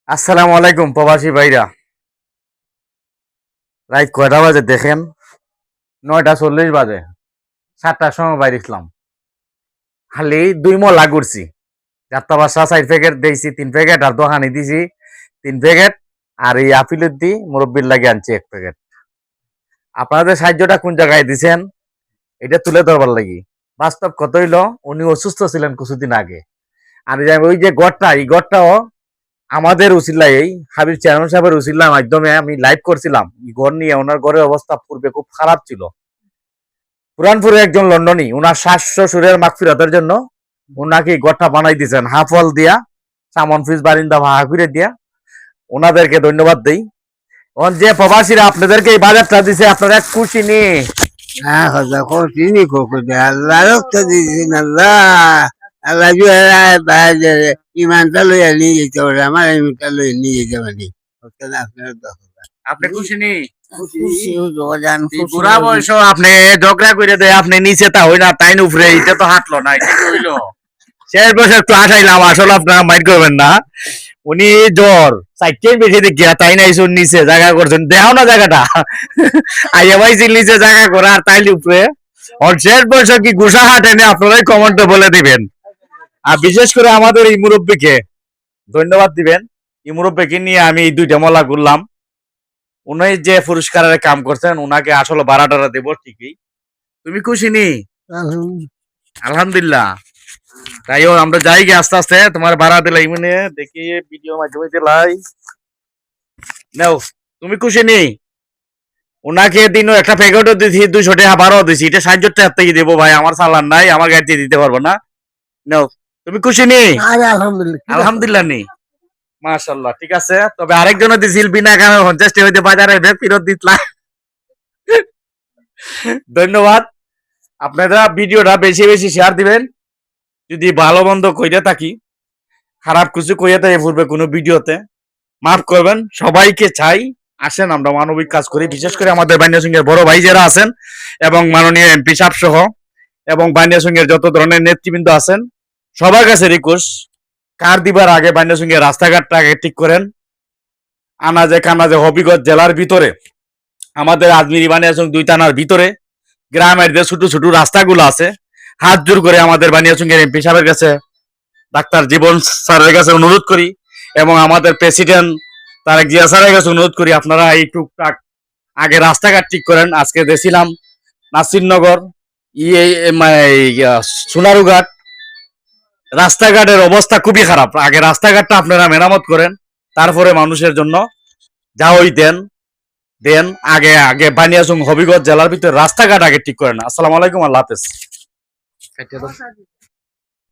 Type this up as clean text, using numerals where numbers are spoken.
আসসালামু আলাইকুম প্রবাসী ভাইরা। রাত কয়টা বাজে দেখেন? 9:40 বাজে। 7টার সময় বাইরে ইসলাম। খালি 2 মলা ঘুরছি। যাত্রা বাসা 4 প্যাকেট দিয়েছি, 3 প্যাকেট আর দোকানে দিছি 3 প্যাকেট। আর এই আপিলের দি মুরব্বীর লাগে আনছি 1 প্যাকেট। আপনাদের সাহায্যটা কোন জায়গায় দিছেন এটা তুলে ধরবার লাগি। বাস্তব কত হইলো, উনি অসুস্থ ছিলেন কিছুদিন আগে। আর ওই যে গড়টা, এই গড়টাও আমাদের উসিলায়, এই হাবিব চেয়ারম্যান সাহেবের উসিলার মাধ্যমে আমি লাইভ করছিলাম। ঘর নিয়ে ওনার ঘরের অবস্থা পূর্বে খুব খারাপ ছিল। পুরানপুরে একজন লন্ডনী উনার শ্বাস শ্বশুরের মাগফিরাতের জন্য উনাকে ঘরটা বানাই দিয়েছেন হাফল দিয়া, সামন ফ্রিজ বারিন্দা ভাড়া করে দিয়া। ওনাদেরকে ধন্যবাদ দেই। যে প্রবাসীরা আপনাদেরকে এই বাজারটা দিছে, আপনারা খুশি নি? হ্যাঁ কথা করছিনি কোকুতে আল্লাহ রক্ত দিয়েছেন আল্লাহ আল্লাহ বাজারে ইমানটা লইয়া নিয়ে যেতে পারে আমার ইমানটা লইয়া নিয়ে যেতে পারি আপনার আপনি খুশি নি? খুশি জগান বুড়া বয়স আপনি ঝগড়া করে দেয়, আপনি নিচে তা হই না তাই উপরে, এটা তো হাঁটলো না, এটা কি হইলো? শেষ বছর একটু আসাইলাম, আসলে আপনারা মাইন্ড করবেন না। উনি জ্বর চারটেই বেশি দেখিয়া তাই না ইসুর নিচে জায়গা করছেন, দেখাও না জায়গাটা। আইয়া ভাইছি নিচে জায়গা করে আর তাইলে উপরে। আর শেষ বছর কি গুসা হাঁটেনি, আপনারাই কমেন্টে বলে দিবেন। আর বিশেষ করে আমাদের এই মুরব্বীকে ধন্যবাদ দিবেন। এই মুরব্বীকে নিয়ে আমি এই 2টা মলা ঘুরলাম। উনি যে পুরস্কারের কাম করছেন উনাকে আসলে বাড়াটারা দেবো ঠিকই। তুমি খুশি নি? আলহামদুলিল্লাহ। তাইও আমরা যাই গে আস্তে আস্তে, তোমার ভাড়া দিলাই মানে দেখি ভিডিও মাধ্যমে দিলাই নাও। তুমি খুশি নি? ওনাকে দিনও একটা প্যাকেটও দিছি, 200 টাকা ভাড়াও দিছি। এটা 60 টাকা থেকে দেবো ভাই, আমার চালান নাই, আমার গাড়িতে দিতে পারবো না। নাও, তুমি খুশি নি? আলহামদুলিল্লাহ আলহামদুলিল্লাহ নি। মাশাআল্লাহ, ঠিক আছে। তবে আরেকজনও দিছিল বিনা কারণে 50 টাকা হইতে বাজারে ফেরত দিতলা। ধন্যবাদ। আপনারা ভিডিওটা বেশি বেশি শেয়ার দিবেন। যদি ভালো মন্দ কইতে থাকি, খারাপ কিছু কইতে থাকি পূর্বে কোনো ভিডিওতে, মাফ করবেন। সবাইকে চাই আসেন আমরা মানবিক কাজ করি। বিশেষ করে আমাদের বানিয়াসিংহের বড় ভাই যারা আছেন এবং মাননীয় এমপি সাহেব সহ এবং বানিয়াসিংহের যত ধরনের নেতৃবৃন্দ আছেন, সবার কাছে রিকোয়েস্ট, কার দিবার আগে বানিয়াসিংহের রাস্তাঘাটটা আগে ঠিক করেন। আনাজে কানাজে হবিগঞ্জ জেলার ভিতরে, আমাদের আজমিরি বানিয়াসিং 2 থানার ভিতরে গ্রামের যে ছোট ছোট রাস্তাগুলো আছে, হাত জোর করে আমাদের বানিয়াসিংহের এমপি সাহেবের কাছে, ডাক্তার জীবন স্যারের কাছে অনুরোধ করি এবং আমাদের প্রেসিডেন্ট তারেক জিয়া স্যারের কাছে অনুরোধ করি, আপনারা এই টুকটাক আগে রাস্তাঘাট ঠিক করেন। আজকে দেখছিলাম নাসিরনগর, সোনারুঘাট, রাস্তাঘাটের অবস্থা খুবই খারাপ। আগে রাস্তাঘাটটা আপনারা মেরামত করেন, তারপরে মানুষের জন্য যা ওই দেন দেন। আগে আগে বানিয়াচং হবিগঞ্জ জেলার ভিতরে রাস্তাঘাট আগে ঠিক করেন। আসসালামু আলাইকুম, আল্লাহ হাফেজ।